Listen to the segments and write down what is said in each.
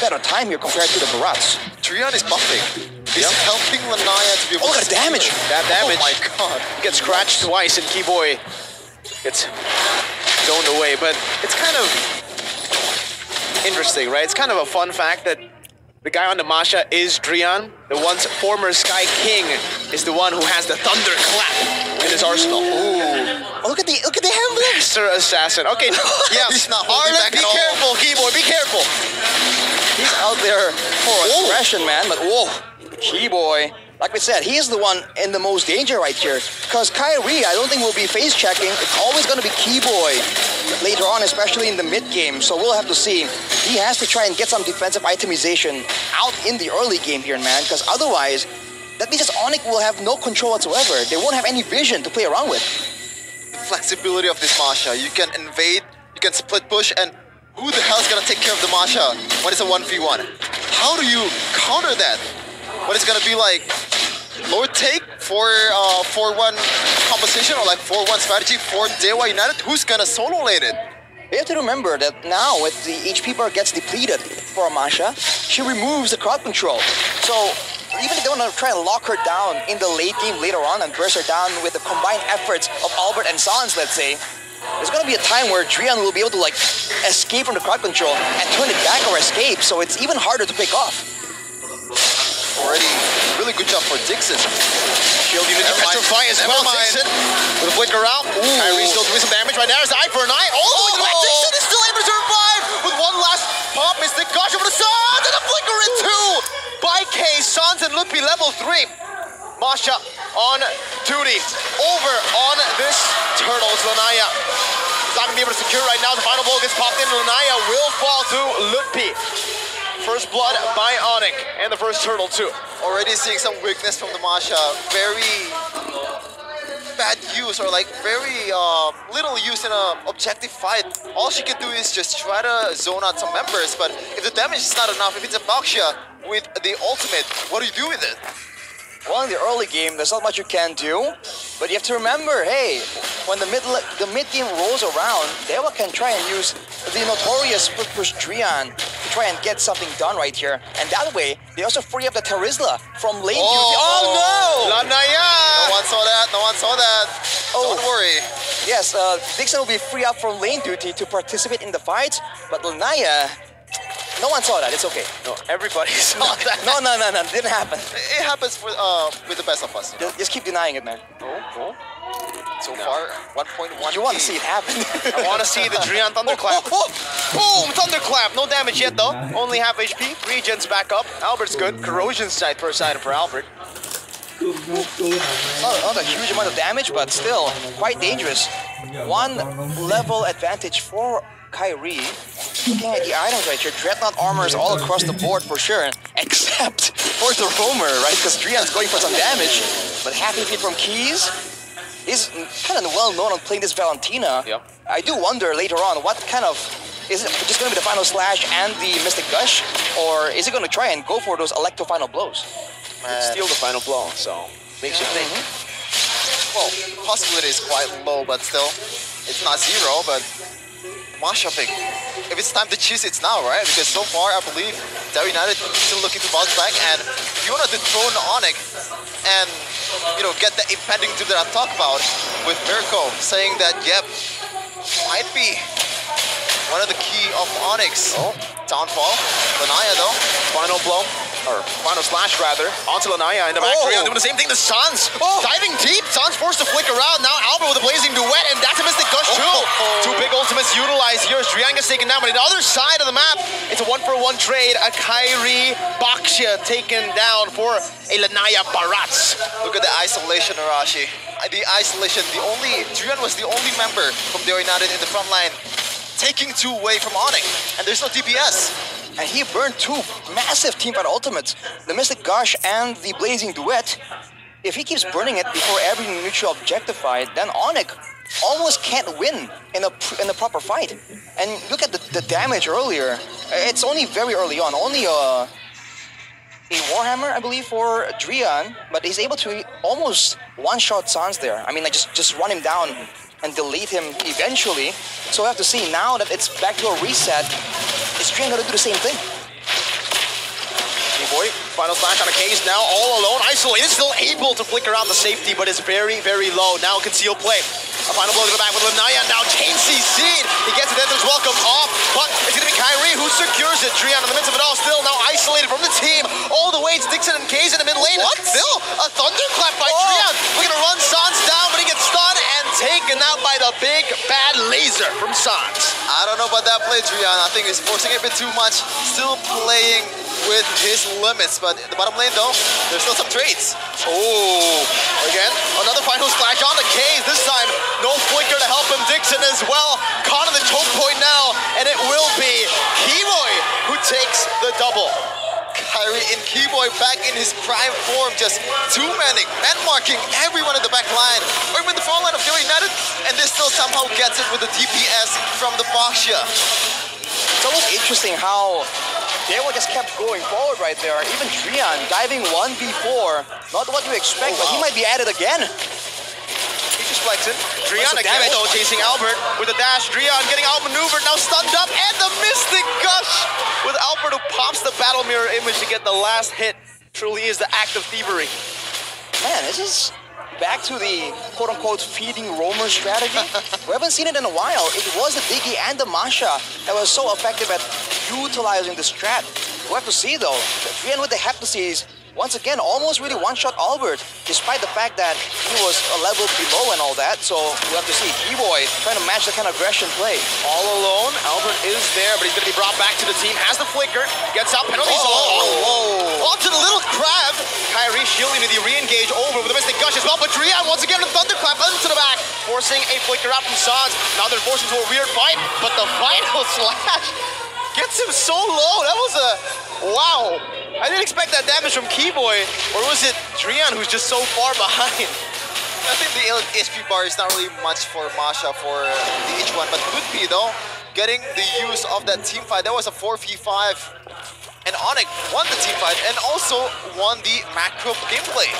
better time here compared to the Barats. Drian is buffing. He's helping Lanaya to be able to... Look at the damage! That damage. Oh my god. Gets scratched twice and Keyboy gets zoned away. But it's kind of interesting, right? It's kind of a fun fact that the guy on the Masha is Drian. The once former Sky King is the one who has the Thunderclap in his arsenal. Ooh. Oh, look at the hammer! Master Assassin. Okay, yeah. He's not holding Arlen, back be at all. careful, Keyboy, be careful. He's out there for aggression, man, but whoa, Keyboy. Like we said, he is the one in the most danger right here. Because Kyrie, I don't think will be face checking. It's always going to be Keyboy later on, especially in the mid game. So we'll have to see. He has to try and get some defensive itemization out in the early game here, man. Because otherwise, that means Onic will have no control whatsoever. They won't have any vision to play around with. The flexibility of this Masha. You can invade, you can split push, and who the hell's gonna take care of the Masha when it's a 1v1? How do you counter that? When it's gonna be like lower take for 4-1 composition or like 4-1 strategy for Dewa United? Who's gonna solo lane it? You have to remember that now, if the HP bar gets depleted for Amasha, she removes the crowd control. So even if they want to try and lock her down in the late game later on and burst her down with the combined efforts of Albert and Sans, let's say, there's going to be a time where Drian will be able to like escape from the crowd control and turn it back or escape, so it's even harder to pick off. Already, really good job for Dixon. Shield unit to petrify as well, Dixon. With a flicker out. Kyrie still doing some damage right now. There's the eye for an eye. All the way to the back. Dixon is still able to survive with one last pop. Mystic Gosh over the Sans and a flicker in two by K. Sans and Lupi level 3. Masha on duty. Over on this Turtles. Lanaya is not going to be able to secure right now. The final ball gets popped in. Lanaya will fall to Lupi. First blood by Onic, and the first turtle too. Already seeing some weakness from the Masha. Very bad use, or like very little use in an objective fight. All she can do is just try to zone out some members, but if the damage is not enough, if it's a Baksha with the ultimate, what do you do with it? Well, in the early game, there's not much you can do, but you have to remember, hey, when the mid game rolls around, Dewa can try and use the notorious split push Drian to try and get something done right here. And that way, they also free up the Terizla from lane duty. Oh no! Lanaya! No one saw that, no one saw that. Oh. Don't worry. Yes, Dixon will be free up from lane duty to participate in the fight, but Lanaya, no one saw that, it's okay. No, everybody saw that. No, it didn't happen. It happens for with the best of us. You know? Just keep denying it, man. So far, 1.1. You want to see it happen. I want to see the Drian Thunderclap. Boom! Thunderclap! No damage yet though. Only half HP. Regen's back up. Albert's good. Corrosion side first item for Albert. Not a huge amount of damage, but still quite dangerous. One level advantage for Kyrie. Looking at the items right here, Dreadnought armors all across the board for sure, except for the Roamer, right? Because Drian's going for some damage. But happy feet from Keys. He's kind of well known on playing this Valentina. Yep. I do wonder later on what kind of, is it just going to be the final slash and the Mystic Gush, or is it going to try and go for those Electro final blows? Steal the final blow, so makes you think. Well, possibility is quite low, but still, it's not zero, but Masha pick. If it's time to choose, it's now, right? Because so far, I believe Dewa United is still looking to bounce back, and if you want to dethrone Onic and, you know, get the impending doom that I talked about with Mirko saying that, yep, might be one of the key of Onyx. Downfall. Lanaya though. Final blow, or final slash rather, onto Lanaya in the back. Drian doing the same thing to Sans. Diving deep, Sans forced to flicker out. Now Albert with a blazing duet, and that's a Mystic Gush too. Two big ultimates utilized here as Drian gets taken down, but on the other side of the map, it's a 1-for-1 trade. A Kyrie Baksha taken down for a Lanaya Barats. Look at the isolation, Arashi. The isolation, Drian was the only member from Dewa United in the front line, taking 2 away from Onic, and there's no DPS. And he burned 2 massive teamfight ultimates, the Mystic Gush and the Blazing Duet. If he keeps burning it before every neutral objective fight, then Onic almost can't win in a proper fight. And look at the damage earlier. It's only very early on, only a Warhammer, I believe, for Drian, but he's able to almost one-shot Sans there. I mean, like just run him down and delete him eventually. So we have to see now that it's back to a reset, is Drian going to do the same thing? Keyboy. Final slash on a case now, all alone, isolated, still able to flicker out the safety, but is very, very low. Now concealed play. A final blow to the back with Lanaya. Now chain CC'd. He gets it, Entrance welcome off, but it's gonna be Kyrie who secures it. Drian in the midst of it all, still now isolated from the team. All the way to Dixon and Kays in the mid lane. What? Still a thunderclap by Drian. We're gonna run Sans down, but he gets stunned and taken out by the big bad laser from Sans. I don't know about that play, Drian. I think he's forcing it a bit too much. Still playing with his limits, but in the bottom lane though, there's still some trades. Oh, again, another final splash on the Kays. This time, no flicker to help him. Dixon as well. Caught on the choke point now, and it will be Keyboy who takes the double. Kyrie and Keyboy back in his prime form, just two-manning, man-marking everyone in the back line, or even the front line of Dewr United, and this still somehow gets it with the DPS from the Boxia. It's almost interesting how Dewr just kept going forward right there. Even Drian diving 1v4, not what you expect, but he might be at it again. He's just flexing. Drian Some again damage. though, chasing Albert with a dash. Drian getting outmaneuvered, now stunned up, and the Mystic Gush with Albert who pops the battle mirror image to get the last hit. Truly is the act of thievery. Man, this is back to the quote-unquote feeding roamer strategy. We haven't seen it in a while. It was the Diggy and the Masha that was so effective at utilizing the strat. We'll have to see though. Drian with the Heptases, once again, almost really one-shot Albert, despite the fact that he was a level below and all that. So we'll have to see Keyboy trying to match the kind of aggression play. All alone, Albert is there, but he's going to be brought back to the team. Has the flicker, gets out, penalties. Onto the little crab. Kyrie shielding to the re-engage over with the Mystic Gush as well, but Drian once again the thunderclap into the back, forcing a flicker out from Sans. Now they're forced into a weird fight, but the final slash gets him so low. That was a wow. I didn't expect that damage from Keyboy, or was it Drian who's just so far behind? I think the HP bar is not really much for Masha for the H1, but could be though, getting the use of that team fight. That was a 4v5, and Onic won the team fight and also won the macro gameplay.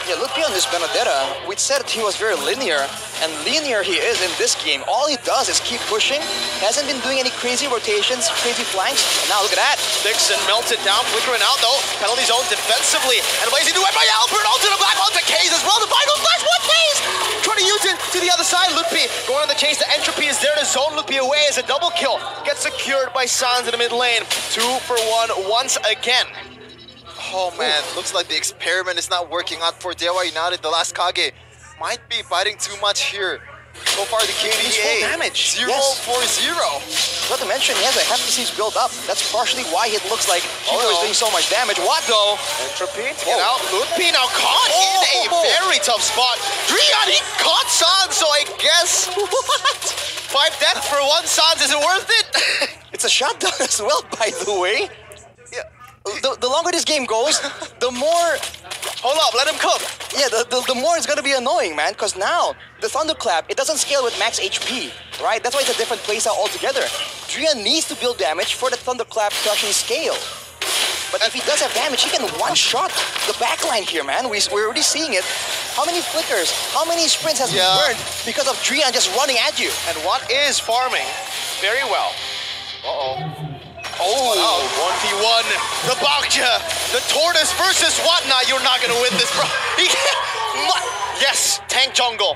Yeah, looking on this Benedetta, we said he was very linear, and linear he is in this game. All he does is keep pushing, hasn't been doing any crazy rotations, crazy flanks, and now look at that. Dixon melted down, flickering out though, penalty zone defensively, and blazing to it by Albert, onto the black, onto Kays as well, the final flash, one Kays! Trying to use it to the other side, Lutpi going on the chase, the Entropy is there to zone Lutpi away as a double kill, gets secured by Sans in the mid lane, 2 for 1 once again. Oh man, looks like the experiment is not working out for Dewr United. The last Kage might be biting too much here. So far the KDA, full damage. 0 Yes. for 0. Not to mention, he has a Heptases built up. That's partially why it looks like Keyboy is doing so much damage. What though? Entropy to get out, Lutpi now caught in a very tough spot. Drian, he caught Sans, so I guess, what? 5 deaths for 1 Sans, is it worth it? It's a shutdown as well, by the way. The longer this game goes, the more... Hold up, let him cook. Yeah, the more it's gonna be annoying, man, because now the Thunderclap, it doesn't scale with max HP, right? That's why it's a different playstyle altogether. Drian needs to build damage for the Thunderclap to actually scale. But if he does have damage, he can one-shot the backline here, man. We're already seeing it. How many flickers, how many sprints has been burned because of Drian just running at you? And what is farming very well. Oh, 1v1, the Bakja, the Tortoise versus what? Nah, you're not gonna win this, bro. Yes, tank jungle.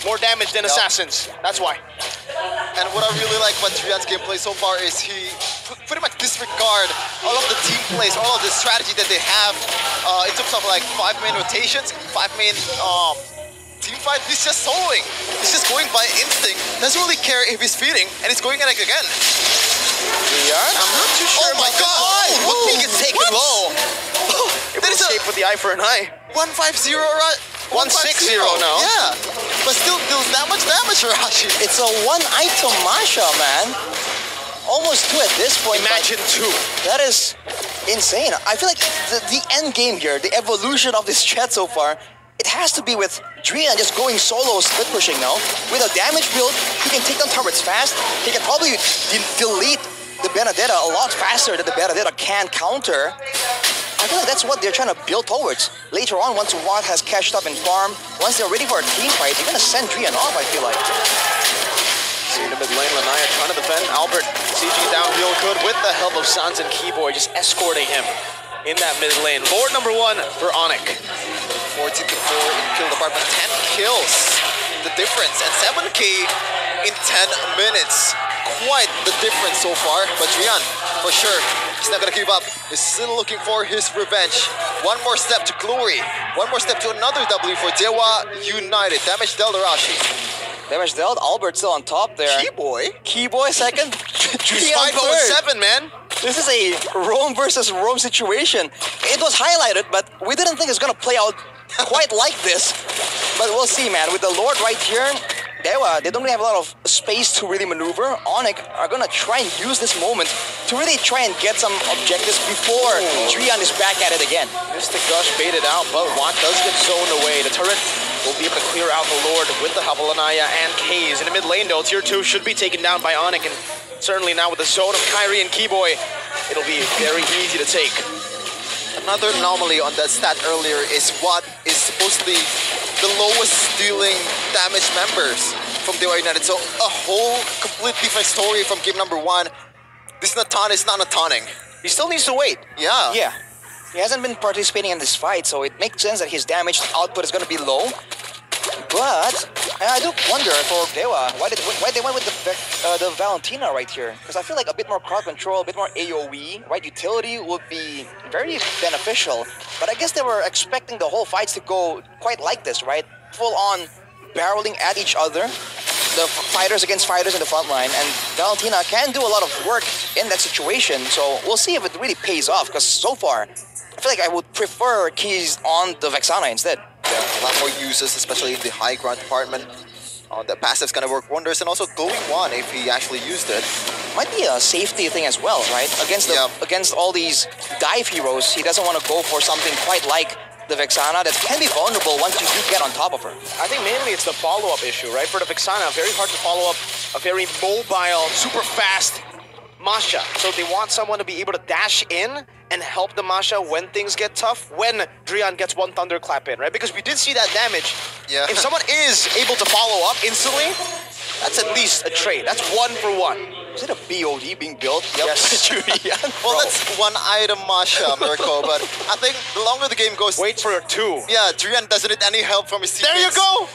More damage than assassins, that's why. And what I really like about Drian's gameplay so far is he pretty much disregard all of the team plays, all of the strategy that they have in terms of like 5 main rotations, 5 main team fight. He's just soloing. He's just going by instinct. Doesn't really care if he's feeding, and he's going at it again. I'm not too sure. Oh my god! Lutpi gets taken low. It will escape with the eye for an eye. 150, right? 160 now. Yeah, but still deals that much damage, Rashi. It's a one-item Masha, man. Almost 2 at this point. Imagine 2. That is insane. I feel like the end game here, the evolution of this chat so far, it has to be with Drian just going solo split pushing now. With a damage build, he can take down turrets fast. He can probably delete the Benedetta a lot faster than the Benedetta can counter. I feel like that's what they're trying to build towards. Later on, once Watt has cashed up in farm, once they're ready for a team fight, they're gonna send Drian off, I feel like. See the mid lane, Lanaya trying to defend. Albert sieging down real good with the help of Sans and Keyboy, just escorting him. in that mid lane. Lord number 1 for Onic. 14 to 4 in kill department, 10 kills. The difference, and 7k in 10 minutes. Quite the difference so far, but Drian, for sure, he's not gonna give up. He's still looking for his revenge. One more step to glory. One more step to another W for Dewa United. Damage dealt Arashi. Damage dealt. Albert still on top there. Keyboy second. 5-0-7, man. This is a Rome versus Rome situation. It was highlighted, but we didn't think it's gonna play out quite like this. But we'll see, man. With the Lord right here, they don't really have a lot of space to really maneuver. Onic are gonna try and use this moment to really try and get some objectives before Drian is back at it again. Mystic Gush baited out, but Watt does get zoned away. The turret will be able to clear out the Lord with the Havalanaya and Kaze. In the mid lane, though, tier 2 should be taken down by Onic, and certainly now with the zone of Kyrie and Keyboy, it'll be very easy to take. Another anomaly on that stat earlier is what is supposedly the lowest dealing damage members from Dewa United. So a whole complete different story from game number 1. This Natan is not Nataning. He still needs to wait. Yeah. Yeah. He hasn't been participating in this fight, so it makes sense that his damage output is gonna be low. But I do wonder for Dewa why they went with the Valentina right here, because I feel like a bit more crowd control, a bit more AOE, right? Utility would be very beneficial. But I guess they were expecting the whole fights to go quite like this, right? Full on barreling at each other, the fighters against fighters in the front line, and Valentina can do a lot of work in that situation. So we'll see if it really pays off, because so far I feel like I would prefer keys on the Vexana instead. Yeah, a lot more uses, especially in the high ground department. The passive's gonna work wonders, and also going one if he actually used it. Might be a safety thing as well, right? Against all these dive heroes, he doesn't want to go for something quite like the Vexana that can be vulnerable once you do get on top of her. I think mainly it's the follow-up issue, right? For the Vexana, very hard to follow up a very mobile, super fast Masha. So they want someone to be able to dash in and help the Masha when things get tough, when Drian gets one thunderclap in, right? Because we did see that damage. Yeah. If someone is able to follow up instantly, that's at least a trade. That's 1 for 1. Is it a BOD being built? Yep. Yes, Julian. Well, that's one item Masha, Mirko, but I think the longer the game goes... Wait for 2. Yeah, Drian doesn't need any help from his teammates. There you go!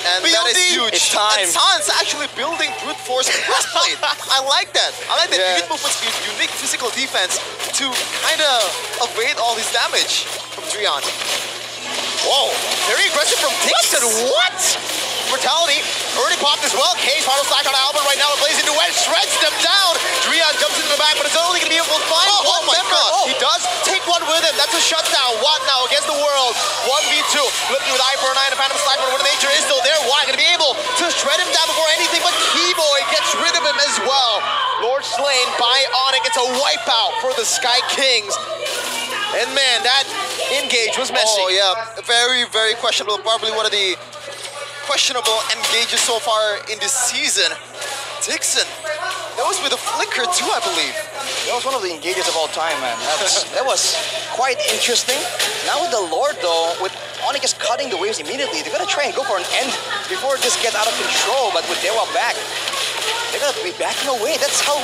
And BOD. that is huge. It's time. And Sans actually building brute force breastplate. I like that. I like that Yeah. unique movements, unique physical defense to kind of evade all his damage from Drian. Whoa, very aggressive from Dixon. What? Brutality, already popped as well. Cage, final stack on Albert right now. It plays into Wedge, shreds them down. Drian jumps into the back, but it's only going to be able to find one my member. God. He does take one with him. That's a shutdown. What now against the world? 1v2. Looking with eye for a 9. The Phantom Stack, but when nature is still there, why? Going to be able to shred him down before anything, but Keyboy gets rid of him as well. Lord slain by Onic. It's a wipeout for the Sky Kings. And man, that engage was messy. Oh yeah, very, very questionable. Probably one of the questionable engages so far in this season. Dixon, that was with a flicker too, I believe. That was one of the engages of all time, man. That was quite interesting. Now with the Lord, though, with Onic just cutting the waves immediately, they're gonna try and go for an end before this gets out of control. But with Dewa back, they're gonna be backing away. That's how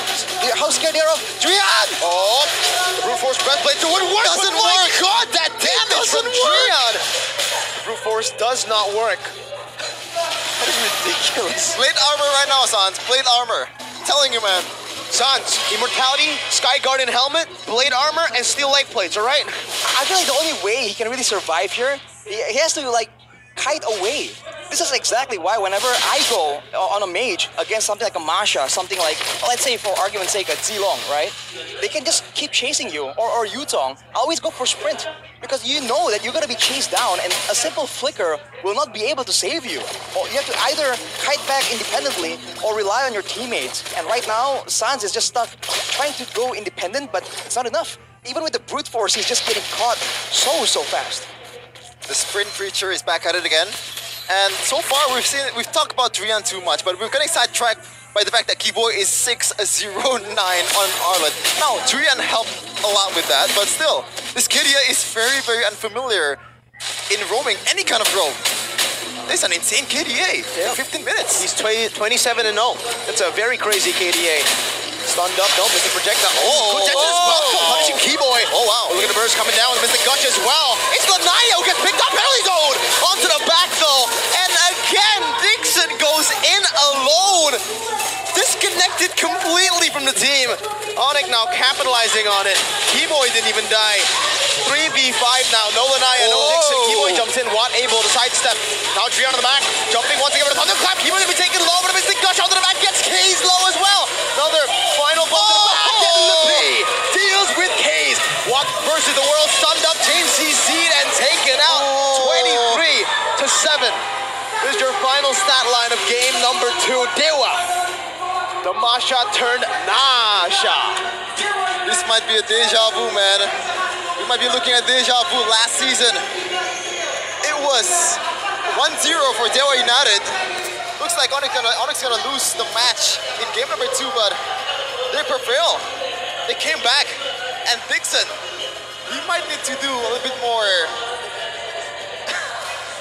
scared they are of Drian! Oh, the brute force breastplate wouldn't work. Doesn't but my work. God, that damage from Drian! The brute force does not work. That is ridiculous. Plate armor right now, Sans. Plate armor. I'm telling you, man. Sans, Immortality, Sky Guardian helmet, blade armor, and steel leg plates, all right? I feel like the only way he can really survive here, he has to, like, kite away. This is exactly why whenever I go on a mage against something like a Masha, something like, let's say for argument's sake, a Zilong, right? They can just keep chasing you, or Yutong. I always go for sprint, because you know that you're gonna be chased down, and a simple flicker will not be able to save you. Or you have to either kite back independently, or rely on your teammates. And right now, Sans is just stuck trying to go independent, but it's not enough. Even with the brute force, he's just getting caught so fast. The sprint creature is back at it again. And so far we've talked about Drian too much, but we're getting sidetracked by the fact that Keyboy is 6-0-9 on Arlet. Now, Drian helped a lot with that, but still, this Kidia is very, very unfamiliar in roaming any kind of roam. This is an insane KDA in 15 minutes. He's 27-0. That's a very crazy KDA. Stunned up, no, missing projectile. Oh, good catch as well. Punishing Keyboy. Oh, wow. Look at the burst coming deflected completely from the team. Onic now capitalizing on it. Keyboy didn't even die. 3v5 now. No Lanaya, no Nixon. Keyboy jumps in. Watt able to sidestep. Now Drion on the back. Jumping once again with a thunderclap. Keyboy gonna be taken low, but a missing gush out to the back. Gets K's low as well. Another final bump to the back. And Lepi deals with K's. Watt versus the world. Stunned up. James CC'd and taken out. 23-7. This is your final stat line of game number 2. Dewr. The Masha turned Nasha. This might be a deja vu, man. We might be looking at deja vu. Last season, it was 1-0 for Dewr United. Looks like Onic's gonna lose the match in game number 2, but they prevail. They came back, and Dixon, he might need to do a little bit more